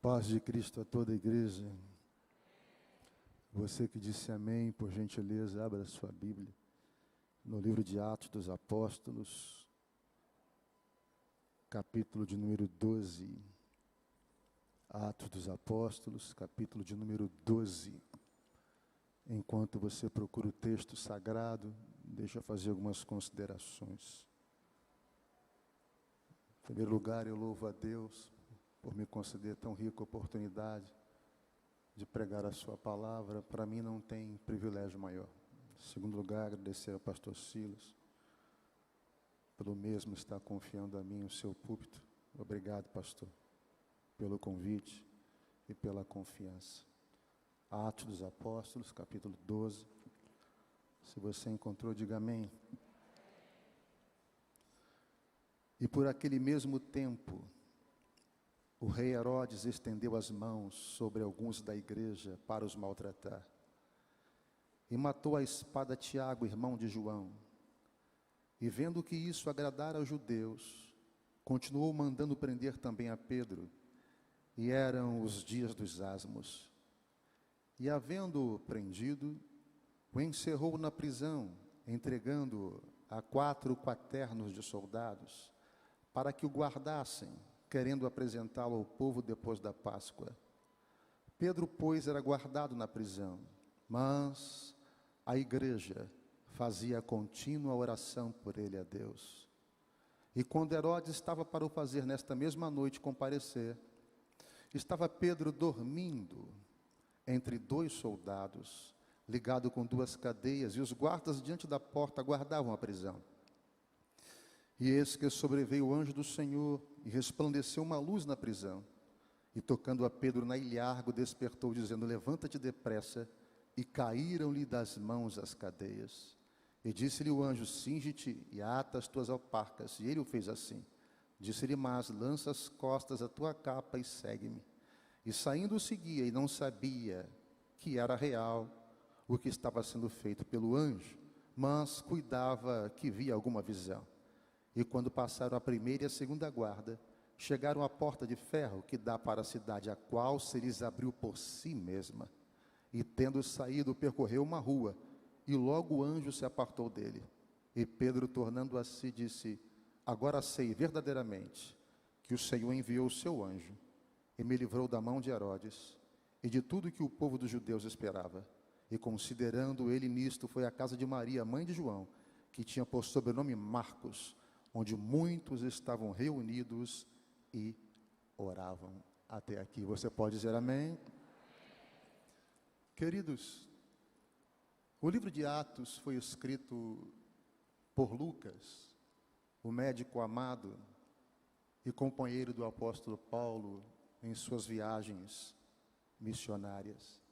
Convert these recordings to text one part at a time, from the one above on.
Paz de Cristo a toda a igreja. Você que disse amém, por gentileza, abra a sua Bíblia no livro de Atos dos Apóstolos, capítulo de número 12. Atos dos Apóstolos, capítulo de número 12. Enquanto você procura o texto sagrado, deixa eu fazer algumas considerações. Em primeiro lugar, eu louvo a Deus por me conceder tão rica oportunidade de pregar a sua palavra. Para mim não tem privilégio maior. Em segundo lugar, agradecer ao pastor Silas, pelo mesmo estar confiando a mim o seu púlpito. Obrigado, pastor, pelo convite e pela confiança. Atos dos Apóstolos, capítulo 12. Se você encontrou, diga amém. E por aquele mesmo tempo, o rei Herodes estendeu as mãos sobre alguns da igreja para os maltratar. E matou à espada Tiago, irmão de João. E vendo que isso agradara aos judeus, continuou mandando prender também a Pedro. E eram os dias dos asmos. E havendo-o prendido, o encerrou na prisão, entregando-o a 4 quaternos de soldados, para que o guardassem, querendo apresentá-lo ao povo depois da Páscoa. Pedro, pois, era guardado na prisão, mas a igreja fazia contínua oração por ele a Deus. E quando Herodes estava para o fazer nesta mesma noite comparecer, estava Pedro dormindo entre 2 soldados, ligado com 2 cadeias, e os guardas diante da porta guardavam a prisão. E eis que sobreveio o anjo do Senhor, e resplandeceu uma luz na prisão. E tocando a Pedro na ilhargo, despertou, dizendo: levanta-te depressa. E caíram-lhe das mãos as cadeias. E disse-lhe o anjo: cinge-te e ata as tuas alparcas. E ele o fez assim. Disse-lhe: mas lança as costas a tua capa e segue-me. E saindo o seguia, e não sabia que era real o que estava sendo feito pelo anjo, mas cuidava que via alguma visão. E quando passaram a primeira e a segunda guarda, chegaram à porta de ferro que dá para a cidade, a qual se lhes abriu por si mesma. E tendo saído, percorreu uma rua, e logo o anjo se apartou dele. E Pedro, tornando a si, disse: agora sei verdadeiramente que o Senhor enviou o seu anjo, e me livrou da mão de Herodes, e de tudo que o povo dos judeus esperava. E considerando ele nisto, foi à casa de Maria, mãe de João, que tinha por sobrenome Marcos, onde muitos estavam reunidos e oravam. Até aqui, você pode dizer amém? Queridos, o livro de Atos foi escrito por Lucas, o médico amado e companheiro do apóstolo Paulo em suas viagens missionárias.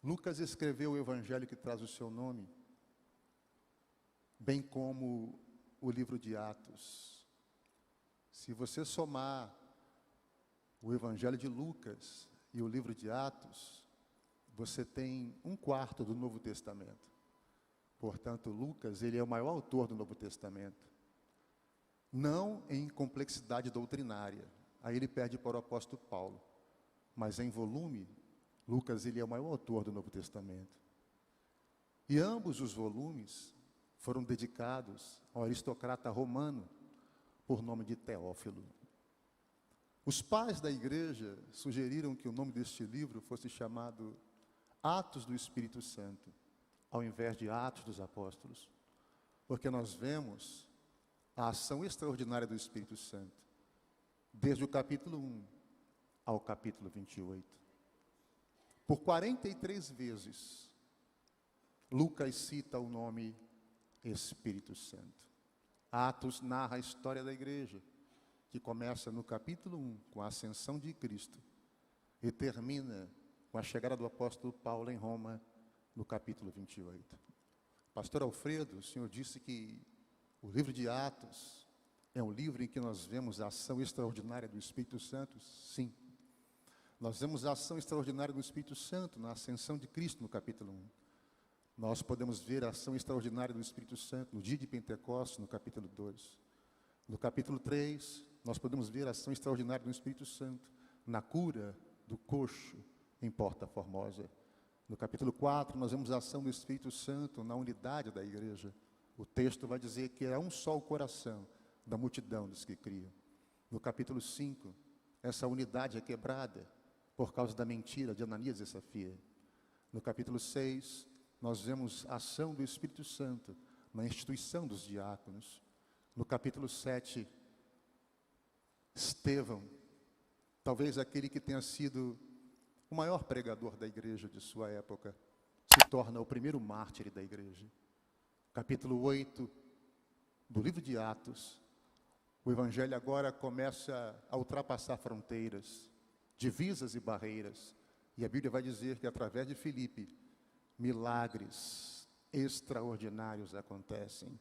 Lucas escreveu o evangelho que traz o seu nome, bem como o livro de Atos. Se você somar o evangelho de Lucas e o livro de Atos, você tem 1/4 do Novo Testamento. Portanto, Lucas, ele é o maior autor do Novo Testamento. Não em complexidade doutrinária, aí ele perde para o apóstolo Paulo, mas em volume, Lucas, ele é o maior autor do Novo Testamento. E ambos os volumes foram dedicados ao aristocrata romano, por nome de Teófilo. Os pais da igreja sugeriram que o nome deste livro fosse chamado Atos do Espírito Santo, ao invés de Atos dos Apóstolos, porque nós vemos a ação extraordinária do Espírito Santo, desde o capítulo 1 ao capítulo 28. Por 43 vezes, Lucas cita o nome Espírito Santo. Atos narra a história da igreja, que começa no capítulo 1, com a ascensão de Cristo, e termina com a chegada do apóstolo Paulo em Roma, no capítulo 28. Pastor Alfredo, o senhor disse que o livro de Atos é um livro em que nós vemos a ação extraordinária do Espírito Santo? Sim. Nós vemos a ação extraordinária do Espírito Santo na ascensão de Cristo, no capítulo 1. Nós podemos ver a ação extraordinária do Espírito Santo no dia de Pentecostes, no capítulo 2. No capítulo 3, nós podemos ver a ação extraordinária do Espírito Santo na cura do coxo em Porta Formosa. No capítulo 4, nós vemos a ação do Espírito Santo na unidade da igreja. O texto vai dizer que é um só o coração da multidão dos que criam. No capítulo 5, essa unidade é quebrada por causa da mentira de Ananias e Safira. No capítulo 6, nós vemos a ação do Espírito Santo na instituição dos diáconos. No capítulo 7, Estevão, talvez aquele que tenha sido o maior pregador da igreja de sua época, se torna o primeiro mártir da igreja. Capítulo 8 do livro de Atos, o evangelho agora começa a ultrapassar fronteiras, divisas e barreiras. E a Bíblia vai dizer que através de Filipe, milagres extraordinários acontecem.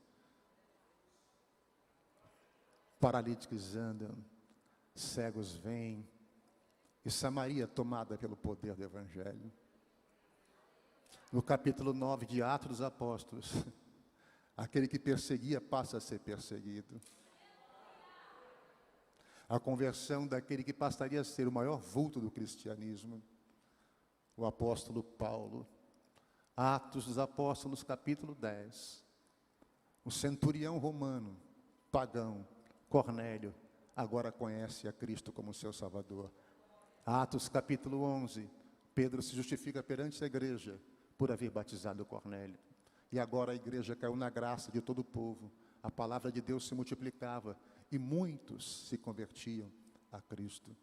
Paralíticos andam, cegos vêm, e Samaria tomada pelo poder do evangelho. No capítulo 9 de Atos dos Apóstolos, aquele que perseguia passa a ser perseguido. A conversão daquele que passaria a ser o maior vulto do cristianismo, o apóstolo Paulo. Atos dos Apóstolos, capítulo 10. O centurião romano, pagão, Cornélio, agora conhece a Cristo como seu Salvador. Atos, capítulo 11. Pedro se justifica perante a igreja por haver batizado Cornélio. E agora a igreja caiu na graça de todo o povo. A palavra de Deus se multiplicava e muitos se convertiam a Cristo.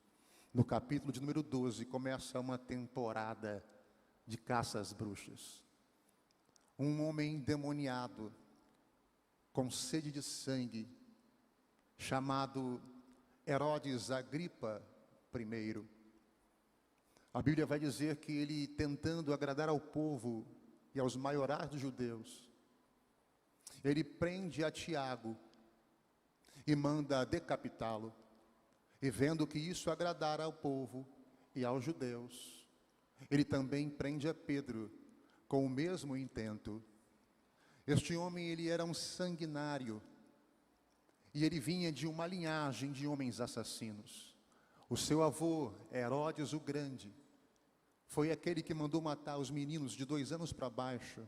No capítulo de número 12, começa uma temporada de caça às bruxas. Um homem endemoniado, com sede de sangue, chamado Herodes Agripa I. A Bíblia vai dizer que ele, tentando agradar ao povo e aos maiorais dos judeus, ele prende a Tiago e manda decapitá-lo. E vendo que isso agradara ao povo e aos judeus, ele também prende a Pedro com o mesmo intento. Este homem, ele era um sanguinário e ele vinha de uma linhagem de homens assassinos. O seu avô, Herodes o Grande, foi aquele que mandou matar os meninos de 2 anos para baixo,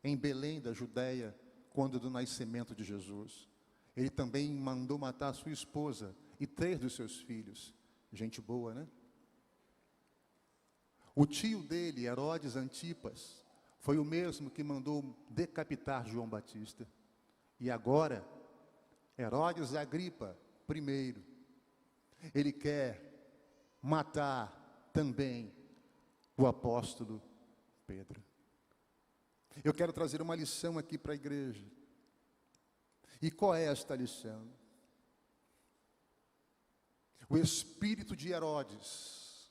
em Belém da Judéia, quando do nascimento de Jesus. Ele também mandou matar sua esposa e 3 dos seus filhos. Gente boa, né? O tio dele, Herodes Antipas, foi o mesmo que mandou decapitar João Batista. E agora, Herodes Agripa I, ele quer matar também o apóstolo Pedro. Eu quero trazer uma lição aqui para a igreja. E qual é esta lição? O espírito de Herodes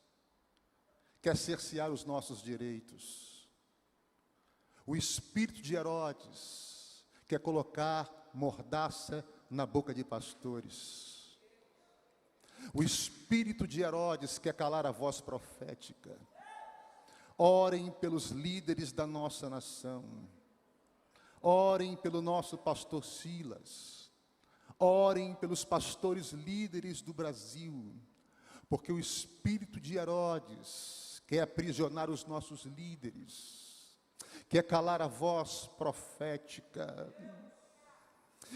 quer cercear os nossos direitos. O espírito de Herodes quer colocar mordaça na boca de pastores. O espírito de Herodes quer calar a voz profética. Orem pelos líderes da nossa nação. Orem pelo nosso pastor Silas. Orem pelos pastores líderes do Brasil. Porque o espírito de Herodes quer aprisionar os nossos líderes. Quer calar a voz profética.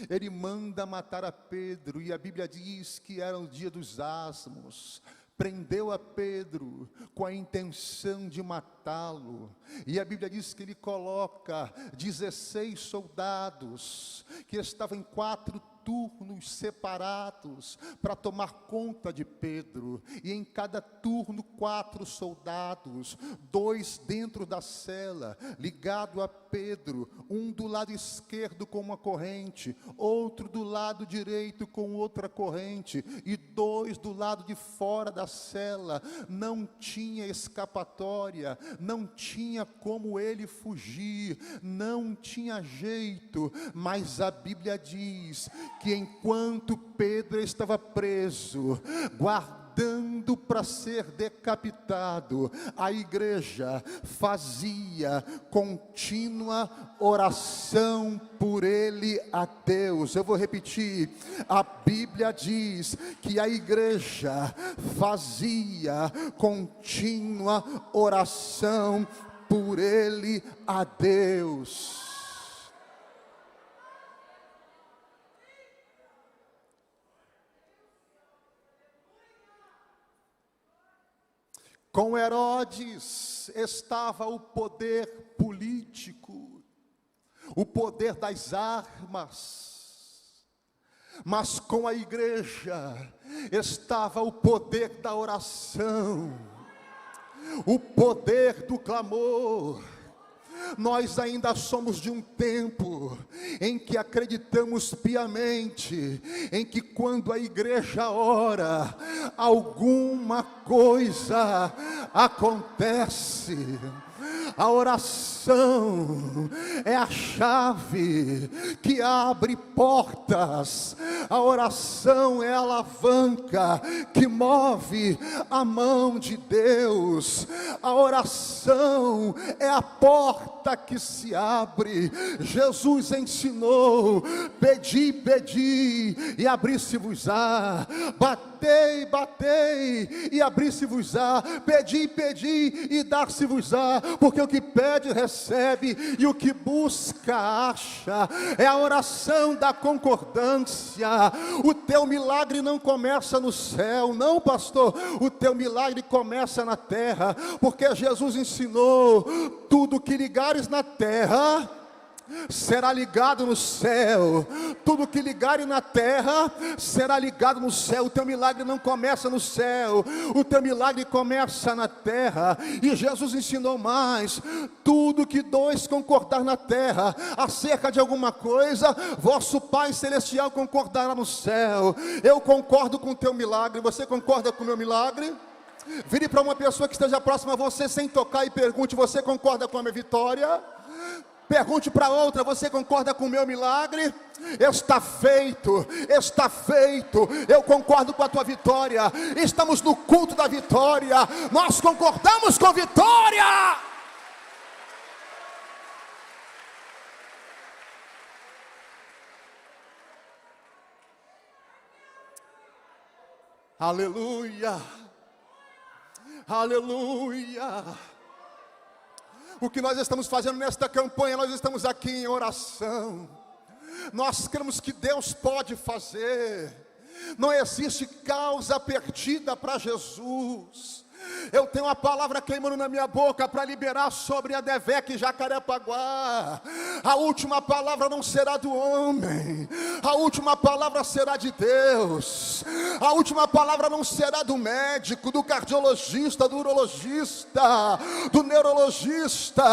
Ele manda matar a Pedro, e a Bíblia diz que era o dia dos asmos. Prendeu a Pedro com a intenção de matá-lo. E a Bíblia diz que ele coloca 16 soldados, que estavam em 4 turnos separados, para tomar conta de Pedro. E em cada turno 4 soldados, 2 dentro da cela, ligado a Pedro, um do lado esquerdo com uma corrente, outro do lado direito com outra corrente, e 2 do lado de fora da cela. Não tinha escapatória, não tinha como ele fugir, não tinha jeito. Mas a Bíblia diz que enquanto Pedro estava preso, guardado aguardando para ser decapitado, a igreja fazia contínua oração por ele a Deus. Eu vou repetir, a Bíblia diz que a igreja fazia contínua oração por ele a Deus. Com Herodes estava o poder político, o poder das armas, mas com a igreja estava o poder da oração, o poder do clamor. Nós ainda somos de um tempo em que acreditamos piamente em que quando a igreja ora, alguma coisa acontece. A oração é a chave que abre portas. A oração é a alavanca que move a mão de Deus. A oração é a porta que se abre. Jesus ensinou: pedi, pedi e abri-se-vos-á. Batei, batei e abri-se-vos-á. Pedi, pedi e dar-se-vos-á. Porque o que pede, recebe, e o que busca, acha. É a oração da concordância. O teu milagre não começa no céu, não, pastor. O teu milagre começa na terra, porque Jesus ensinou: tudo que ligares na terra será ligado no céu. Tudo que ligares na terra será ligado no céu. O teu milagre não começa no céu, o teu milagre começa na terra. E Jesus ensinou mais: tudo que dois concordar na terra acerca de alguma coisa, vosso Pai Celestial concordará no céu. Eu concordo com o teu milagre. Você concorda com o meu milagre? Vire para uma pessoa que esteja próxima a você sem tocar e pergunte: você concorda com a minha vitória? Pergunte para outra: você concorda com o meu milagre? Está feito, está feito. Eu concordo com a tua vitória. Estamos no culto da vitória. Nós concordamos com a vitória. Aleluia, aleluia. O que nós estamos fazendo nesta campanha, nós estamos aqui em oração. Nós cremos que Deus pode fazer. Não existe causa perdida para Jesus. Eu tenho uma palavra queimando na minha boca para liberar sobre a Devec e Jacarepaguá. A última palavra não será do homem, a última palavra será de Deus. A última palavra não será do médico, do cardiologista, do urologista, do neurologista.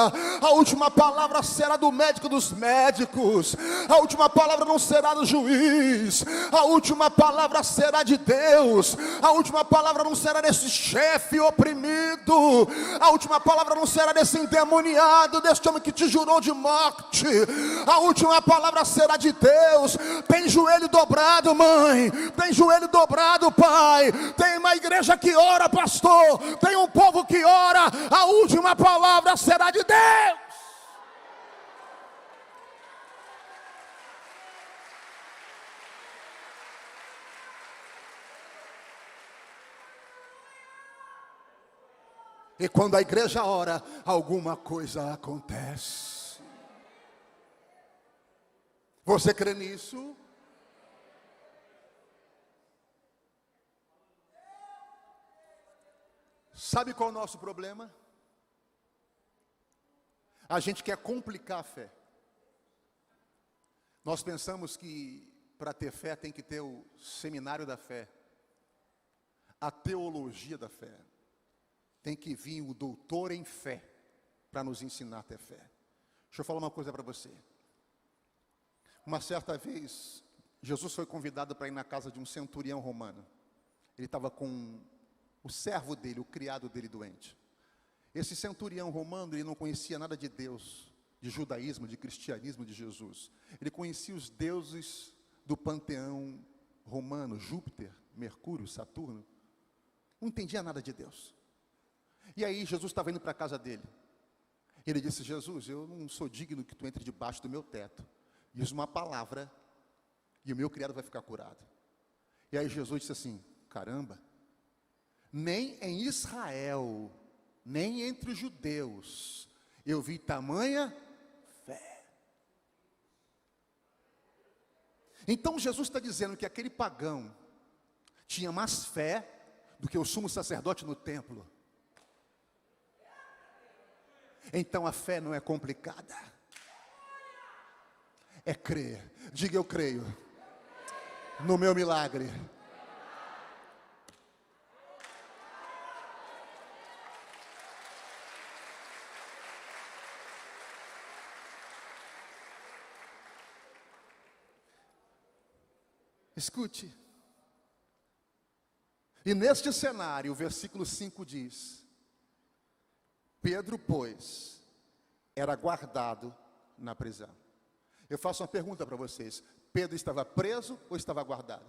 A última palavra será do médico dos médicos. A última palavra não será do juiz. A última palavra será de Deus. A última palavra não será desse chefe oprimido. A última palavra não será desse endemoniado, desse homem que te jurou de morte. A última palavra será de Deus. Tem joelho dobrado, mãe. Tem joelho dobrado, pai. Tem uma igreja que ora, pastor. Tem um povo que ora. A última palavra será de Deus. E quando a igreja ora, alguma coisa acontece. Você crê nisso? Sabe qual é o nosso problema? A gente quer complicar a fé. Nós pensamos que para ter fé tem que ter o seminário da fé, a teologia da fé. Tem que vir o doutor em fé para nos ensinar a ter fé. Deixa eu falar uma coisa para você. Uma certa vez, Jesus foi convidado para ir na casa de um centurião romano. Ele estava com o servo dele, o criado dele doente. Esse centurião romano, ele não conhecia nada de Deus, de judaísmo, de cristianismo, de Jesus. Ele conhecia os deuses do panteão romano: Júpiter, Mercúrio, Saturno. Não entendia nada de Deus. E aí Jesus estava indo para a casa dele. Ele disse: Jesus, eu não sou digno que tu entre debaixo do meu teto. Diz uma palavra e o meu criado vai ficar curado. E aí Jesus disse assim: caramba, nem em Israel, nem entre os judeus, eu vi tamanha fé. Então Jesus está dizendo que aquele pagão tinha mais fé do que o sumo sacerdote no templo. Então a fé não é complicada, é crer. Diga: eu creio no meu milagre. Escute. E neste cenário, o versículo 5 diz: Pedro, pois, era guardado na prisão. Eu faço uma pergunta para vocês: Pedro estava preso ou estava guardado?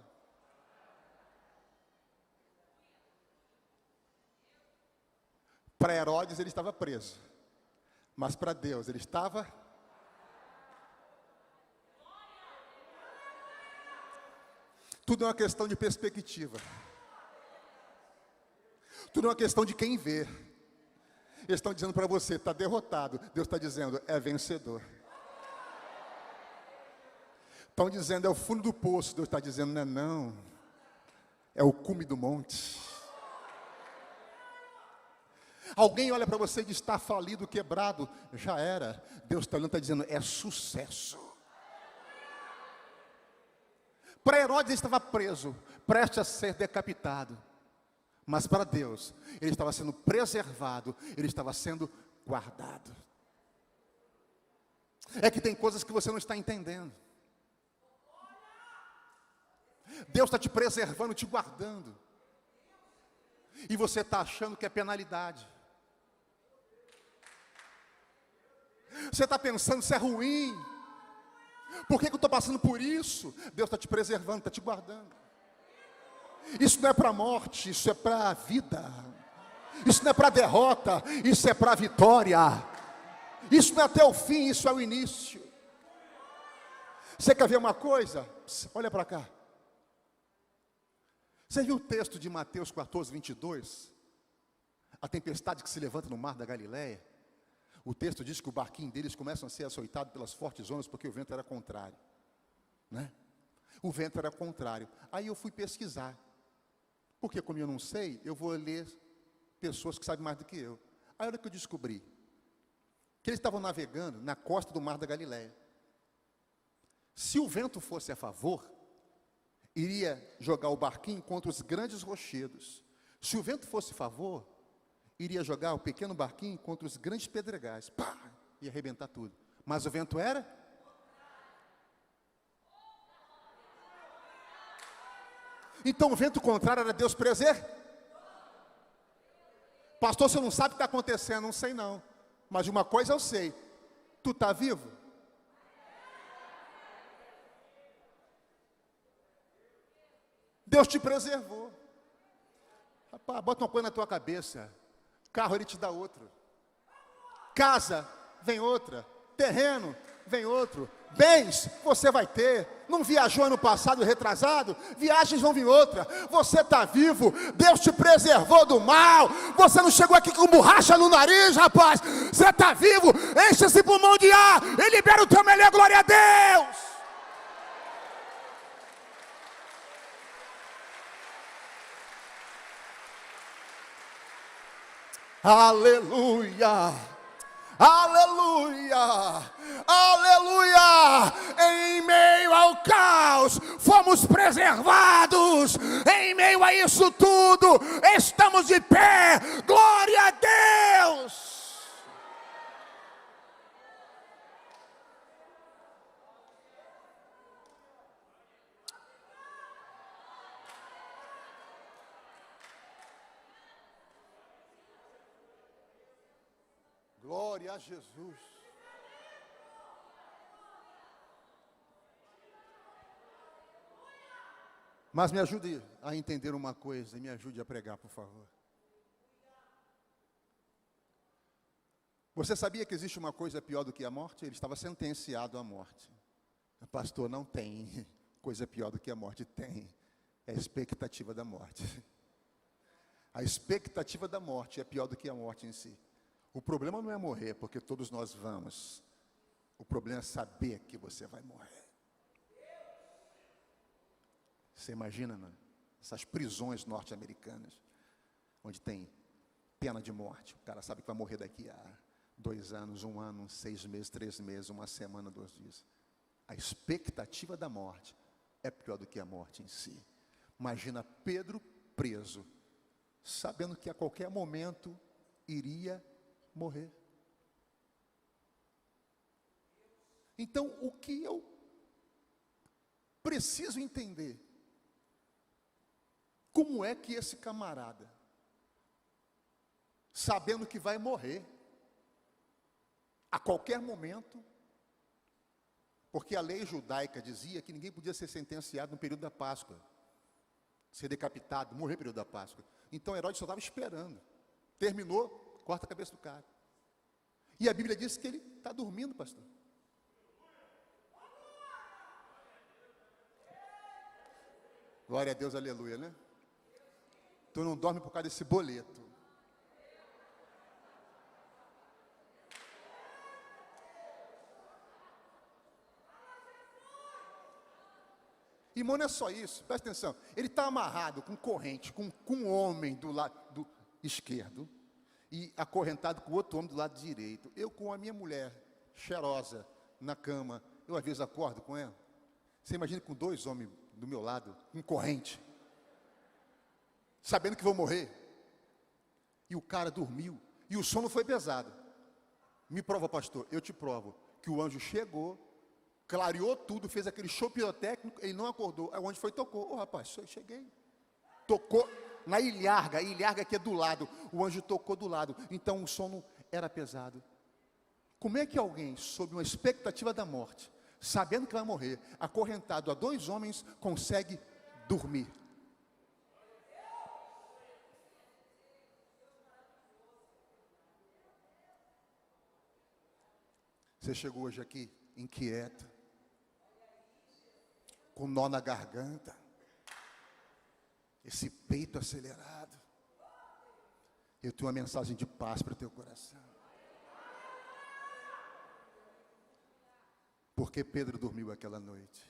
Para Herodes ele estava preso, mas para Deus ele estava... Tudo é uma questão de perspectiva. Tudo é uma questão de quem vê. Eles estão dizendo para você: está derrotado. Deus está dizendo: é vencedor. Estão dizendo: é o fundo do poço. Deus está dizendo: não é não, é o cume do monte. Alguém olha para você e diz: está falido, quebrado. Já era. Deus está olhando, está dizendo: é sucesso. Para Herodes ele estava preso, prestes a ser decapitado. Mas para Deus, ele estava sendo preservado, ele estava sendo guardado. É que tem coisas que você não está entendendo. Deus está te preservando, te guardando. E você está achando que é penalidade. Você está pensando se é ruim. Por que eu estou passando por isso? Deus está te preservando, está te guardando. Isso não é para a morte, isso é para a vida. Isso não é para a derrota, isso é para a vitória. Isso não é até o fim, isso é o início. Você quer ver uma coisa? Olha para cá. Você viu o texto de Mateus 14, 22? A tempestade que se levanta no mar da Galileia. O texto diz que o barquinho deles começa a ser açoitado pelas fortes ondas, porque o vento era contrário, né? O vento era contrário. Aí eu fui pesquisar, porque como eu não sei, eu vou ler pessoas que sabem mais do que eu. Aí olha o que eu descobri, que eles estavam navegando na costa do mar da Galileia. Se o vento fosse a favor, iria jogar o barquinho contra os grandes rochedos. Se o vento fosse a favor, iria jogar o pequeno barquinho contra os grandes pedregais. Pá! Ia arrebentar tudo. Mas o vento era? Então o vento contrário era Deus preservar. Pastor, você não sabe o que está acontecendo. Não sei não. Mas de uma coisa eu sei. Tu está vivo? Deus te preservou. Rapaz, bota uma coisa na tua cabeça. Carro, ele te dá outro. Casa, vem outra. Terreno, vem outro. Bens, você vai ter. Não viajou ano passado, retrasado? Viagens vão vir outra. Você está vivo. Deus te preservou do mal. Você não chegou aqui com borracha no nariz, rapaz. Você está vivo. Enche esse pulmão de ar e libera o teu melhor. Glória a Deus. Aleluia, aleluia, aleluia. Em meio ao caos, fomos preservados. Em meio a isso tudo, estamos de pé. Glória a Deus. Glória a Jesus. Mas me ajude a entender uma coisa e me ajude a pregar, por favor. Você sabia que existe uma coisa pior do que a morte? Ele estava sentenciado à morte. Pastor, não tem coisa pior do que a morte. Tem. É a expectativa da morte. A expectativa da morte é pior do que a morte em si. O problema não é morrer, porque todos nós vamos. O problema é saber que você vai morrer. Você imagina, né? Essas prisões norte-americanas, onde tem pena de morte. O cara sabe que vai morrer daqui a 2 anos, 1 ano, 6 meses, 3 meses, 1 semana, 2 dias. A expectativa da morte é pior do que a morte em si. Imagina Pedro preso, sabendo que a qualquer momento iria morrer. Então, o que eu preciso entender? Como é que esse camarada, sabendo que vai morrer, a qualquer momento, porque a lei judaica dizia que ninguém podia ser sentenciado no período da Páscoa, ser decapitado, morrer no período da Páscoa. Então Herodes só estava esperando. Terminou, corta a cabeça do cara. E a Bíblia diz que ele está dormindo, pastor. Glória a Deus, aleluia, né? Tu não dorme por causa desse boleto. Irmão, não é só isso, presta atenção. Ele está amarrado com corrente, com um homem do lado esquerdo e acorrentado com outro homem do lado direito. Eu com a minha mulher, cheirosa, na cama, eu às vezes acordo com ela. Você imagina com 2 homens do meu lado, com corrente, sabendo que vou morrer. E o cara dormiu, e o sono foi pesado. Me prova, pastor, eu te provo, que o anjo chegou, clareou tudo, fez aquele show pirotécnico, ele não acordou. Aí onde foi, tocou. Rapaz, eu cheguei. Tocou na ilharga, a ilharga que é do lado. O anjo tocou do lado. Então o sono era pesado. Como é que alguém, sob uma expectativa da morte, sabendo que vai morrer, acorrentado a 2 homens, consegue dormir? Você chegou hoje aqui inquieto, com nó na garganta, esse peito acelerado. Eu tenho uma mensagem de paz para o teu coração. Porque Pedro dormiu aquela noite.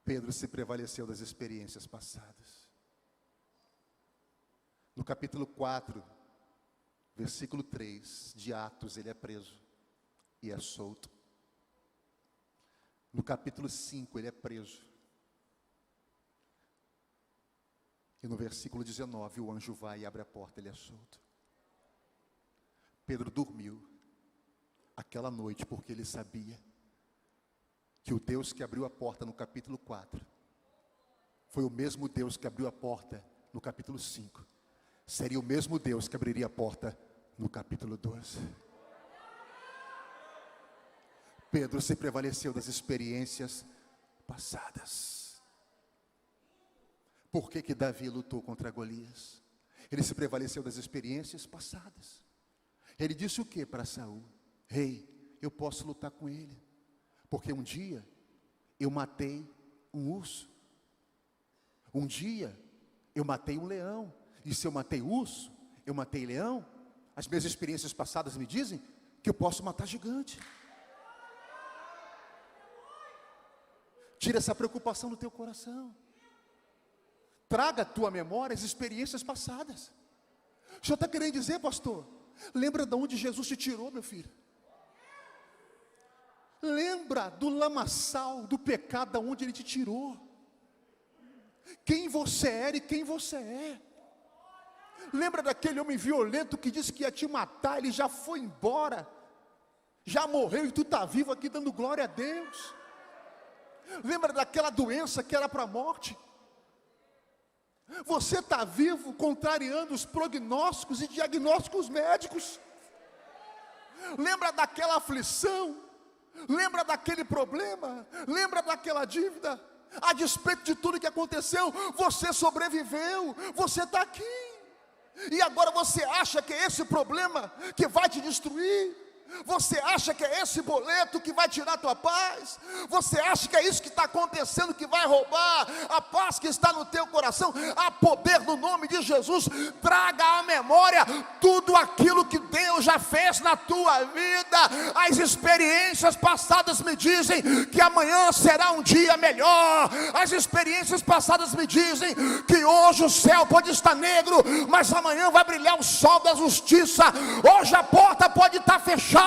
Pedro se prevaleceu das experiências passadas. No capítulo 4, versículo 3 de Atos, ele é preso e é solto. No capítulo 5, ele é preso. E no versículo 19, o anjo vai e abre a porta, ele é solto. Pedro dormiu aquela noite, porque ele sabia que o Deus que abriu a porta no capítulo 4, foi o mesmo Deus que abriu a porta no capítulo 5. Seria o mesmo Deus que abriria a porta no capítulo 12. Pedro se prevaleceu das experiências passadas. Por que Davi lutou contra Golias? Ele se prevaleceu das experiências passadas. Ele disse o que para Saul? Rei, eu posso lutar com ele, porque um dia eu matei um urso. Um dia eu matei um leão. E se eu matei urso, eu matei leão, as minhas experiências passadas me dizem que eu posso matar gigante. Tira essa preocupação do teu coração. Traga à tua memória as experiências passadas. O senhor está querendo dizer, pastor? Lembra de onde Jesus te tirou, meu filho? Lembra do lamaçal, do pecado, de onde Ele te tirou. Quem você era e quem você é. Lembra daquele homem violento que disse que ia te matar, ele já foi embora, já morreu e tu está vivo aqui dando glória a Deus. Lembra daquela doença que era para a morte? Você está vivo contrariando os prognósticos e diagnósticos médicos. Lembra daquela aflição, lembra daquele problema, lembra daquela dívida. A despeito de tudo que aconteceu, você sobreviveu, você está aqui. E agora você acha que é esse problema que vai te destruir? Você acha que é esse boleto que vai tirar a tua paz? Você acha que é isso que está acontecendo que vai roubar a paz que está no teu coração? Há poder no nome de Jesus. Traga à memória tudo aquilo que Deus já fez na tua vida. As experiências passadas me dizem que amanhã será um dia melhor. As experiências passadas me dizem que hoje o céu pode estar negro, mas amanhã vai brilhar o sol da justiça. Hoje a porta pode estar fechada,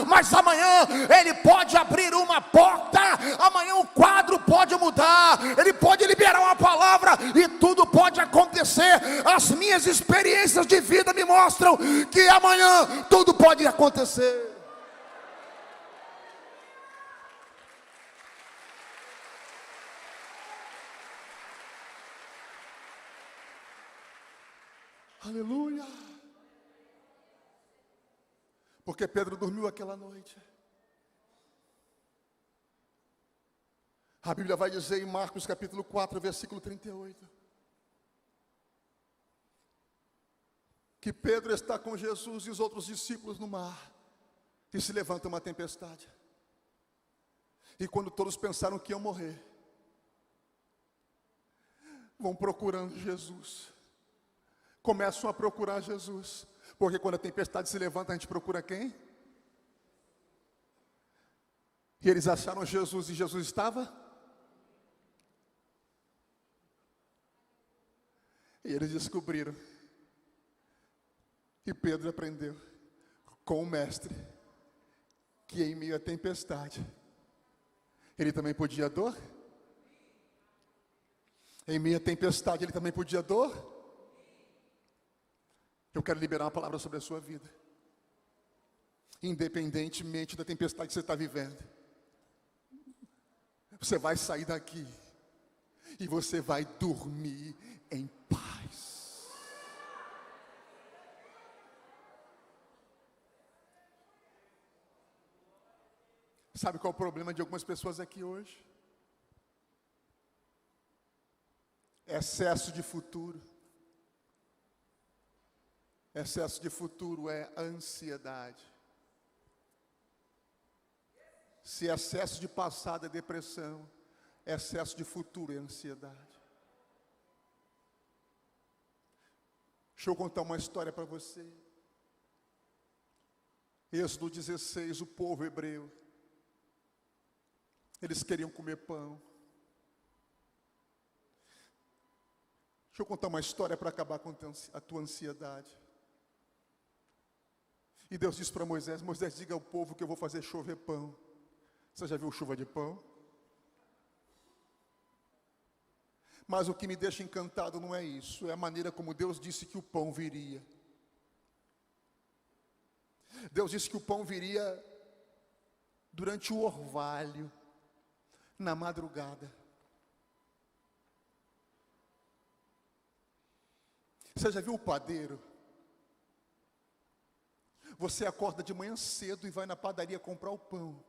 mas amanhã ele pode abrir uma porta. Amanhã o quadro pode mudar, ele pode liberar uma palavra e tudo pode acontecer. As minhas experiências de vida me mostram que amanhã tudo pode acontecer. Aleluia. Porque Pedro dormiu aquela noite. A Bíblia vai dizer em Marcos capítulo 4, versículo 38, que Pedro está com Jesus e os outros discípulos no mar, e se levanta uma tempestade. E quando todos pensaram que iam morrer, vão procurando Jesus, começam a procurar Jesus. Porque quando a tempestade se levanta, a gente procura quem? E eles acharam Jesus, e Jesus estava? E eles descobriram. E Pedro aprendeu com o mestre que em meio à tempestade ele também podia dor. Em meio à tempestade ele também podia dor. Eu quero liberar uma palavra sobre a sua vida. Independentemente da tempestade que você está vivendo, você vai sair daqui e você vai dormir em paz. Sabe qual é o problema de algumas pessoas aqui hoje? Excesso de futuro. Excesso de futuro é ansiedade. Se excesso de passado é depressão, excesso de futuro é ansiedade. Deixa eu contar uma história para você. Êxodo 16, o povo hebreu, eles queriam comer pão. Deixa eu contar uma história para acabar com a tua ansiedade. E Deus disse para Moisés: Moisés, diga ao povo que eu vou fazer chover pão. Você já viu chuva de pão? Mas o que me deixa encantado não é isso, é a maneira como Deus disse que o pão viria. Deus disse que o pão viria durante o orvalho, na madrugada. Você já viu o padeiro? Você acorda de manhã cedo e vai na padaria comprar o pão.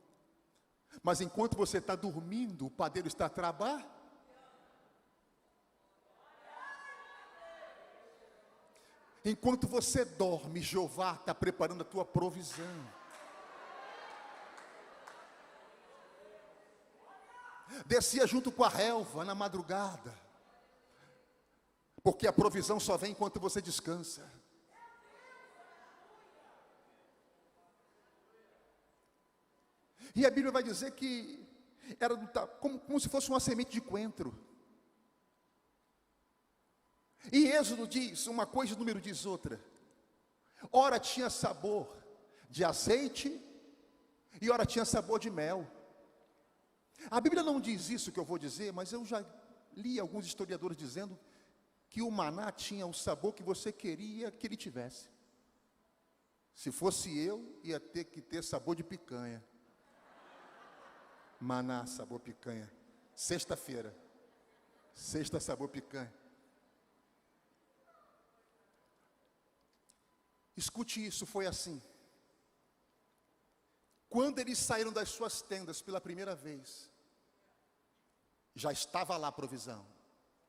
Mas enquanto você está dormindo, o padeiro está trabalhando. Enquanto você dorme, Jeová está preparando a tua provisão. Descia junto com a relva na madrugada, porque a provisão só vem enquanto você descansa. E a Bíblia vai dizer que era como se fosse uma semente de coentro. E Êxodo diz uma coisa e Número diz outra. Ora tinha sabor de azeite e ora tinha sabor de mel. A Bíblia não diz isso que eu vou dizer, mas eu já li alguns historiadores dizendo que o maná tinha o sabor que você queria que ele tivesse. Se fosse eu, ia ter que ter sabor de picanha. Maná, sabor picanha. Sexta-feira. Sexta, sabor picanha. Escute isso, foi assim. Quando eles saíram das suas tendas pela primeira vez, já estava lá a provisão,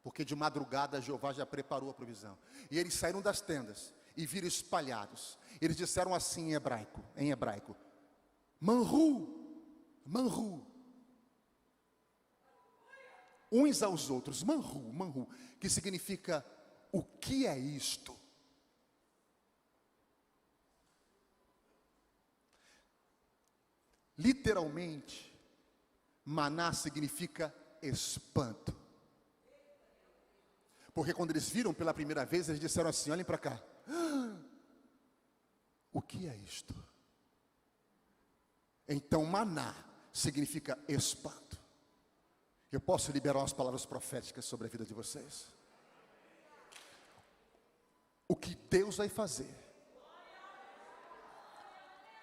porque de madrugada Jeová já preparou a provisão. E eles saíram das tendas e viram espalhados. Eles disseram assim em hebraico, manru, manru, uns aos outros, manru, manru, que significa, o que é isto? Literalmente, maná significa espanto. Porque quando eles viram pela primeira vez, eles disseram assim, olhem para cá. O que é isto? Então maná significa espanto. Eu posso liberar umas palavras proféticas sobre a vida de vocês. O que Deus vai fazer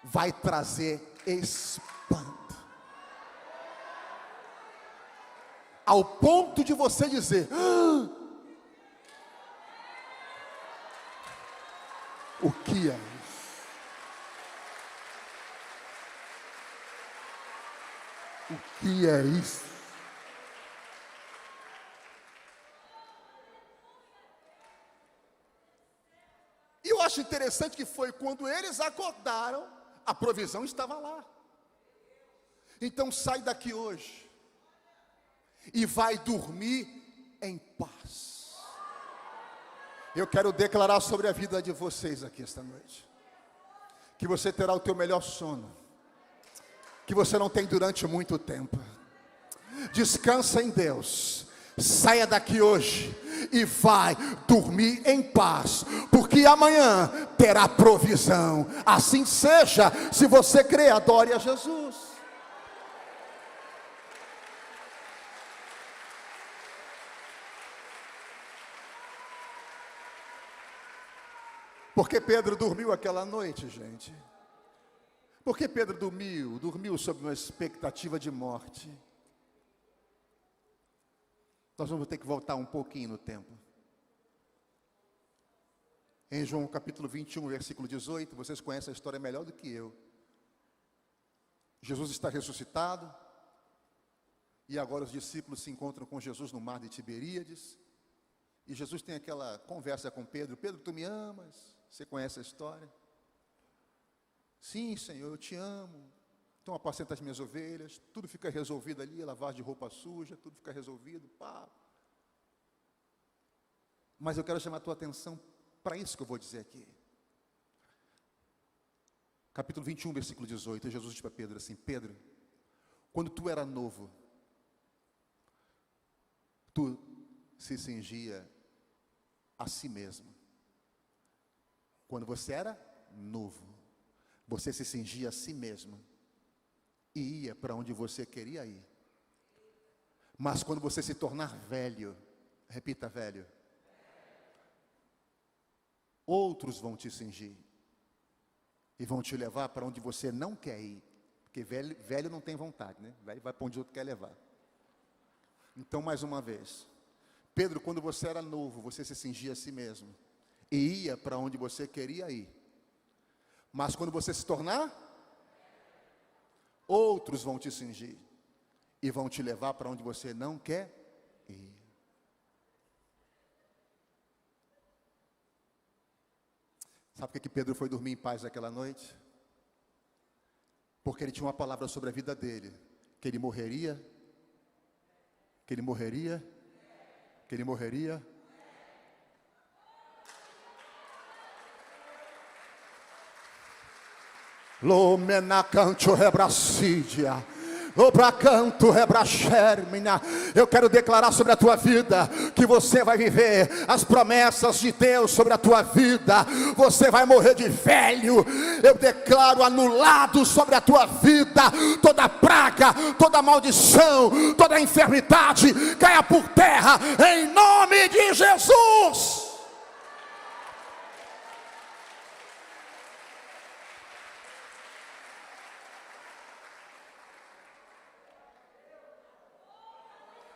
vai trazer espanto, ao ponto de você dizer, o que é isso? O que é isso? E eu acho interessante que foi quando eles acordaram, a provisão estava lá. Então sai daqui hoje e vai dormir em paz. Eu quero declarar sobre a vida de vocês aqui esta noite, que você terá o teu melhor sono, que você não tem durante muito tempo. Descansa em Deus. Saia daqui hoje e vai dormir em paz, porque amanhã terá provisão. Assim seja, se você crê, adore a Jesus. Porque Pedro dormiu aquela noite, gente? Porque Pedro dormiu sob uma expectativa de morte. Nós vamos ter que voltar um pouquinho no tempo. Em João capítulo 21, versículo 18, vocês conhecem a história melhor do que eu. Jesus está ressuscitado, e agora os discípulos se encontram com Jesus no mar de Tiberíades, e Jesus tem aquela conversa com Pedro. Pedro, tu me amas? Você conhece a história? Sim, Senhor, eu te amo. Então apacenta as minhas ovelhas. Tudo fica resolvido ali, lavagem de roupa suja, tudo fica resolvido, pá. Mas eu quero chamar a tua atenção para isso que eu vou dizer aqui. Capítulo 21, versículo 18, Jesus diz para Pedro assim, Pedro, quando tu era novo, tu se cingia a si mesmo. Quando você era novo, você se cingia a si mesmo e ia para onde você queria ir. Mas quando você se tornar velho, repita, velho, outros vão te cingir e vão te levar para onde você não quer ir, porque velho não tem vontade, né? Velho vai para onde outro quer levar. Então, mais uma vez, Pedro, quando você era novo, você se cingia a si mesmo e ia para onde você queria ir. Mas quando você se tornar, outros vão te cingir e vão te levar para onde você não quer ir. Sabe por que Pedro foi dormir em paz aquela noite? Porque ele tinha uma palavra sobre a vida dele, que ele morreria, que ele morreria, que ele morreria. Lomena canto rebracídia, obracanto rebrachermina. Eu quero declarar sobre a tua vida que você vai viver as promessas de Deus sobre a tua vida. Você vai morrer de velho. Eu declaro anulado sobre a tua vida toda praga, toda maldição, toda enfermidade caia por terra em nome de Jesus.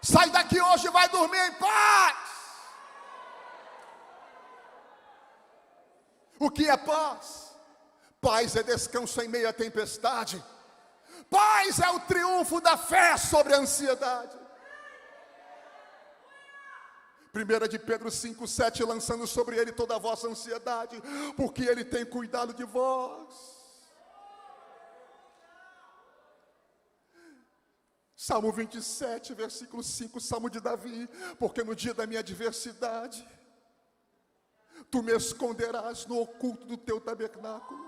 Sai daqui hoje e vai dormir em paz. O que é paz? Paz é descanso em meio à tempestade. Paz é o triunfo da fé sobre a ansiedade. 1 de Pedro 5,7, lançando sobre ele toda a vossa ansiedade, porque ele tem cuidado de vós. Salmo 27, versículo 5, Salmo de Davi, porque no dia da minha adversidade, tu me esconderás no oculto do teu tabernáculo.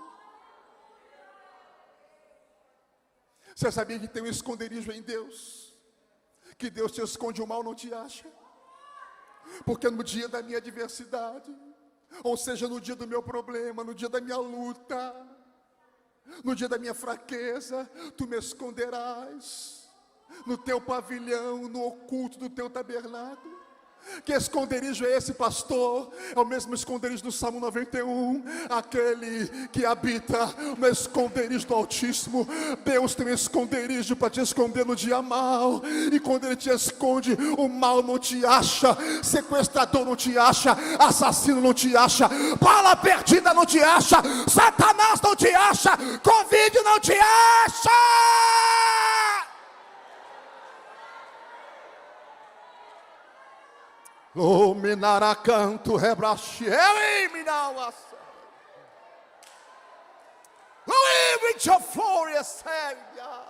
Você sabia que tem um esconderijo em Deus? Que Deus te esconde, o mal não te acha? Porque no dia da minha adversidade, ou seja, no dia do meu problema, no dia da minha luta, no dia da minha fraqueza, tu me esconderás no teu pavilhão, no oculto do teu tabernáculo. Que esconderijo é esse, pastor? É o mesmo esconderijo do Salmo 91. Aquele que habita no esconderijo do Altíssimo. Deus tem um esconderijo para te esconder no dia mal. E quando Ele te esconde, o mal não te acha, sequestrador não te acha, assassino não te acha, bala perdida não te acha, Satanás não te acha, Covid não te acha. Luminará canto, rebrache, eliminava-se. With your glorious Savior.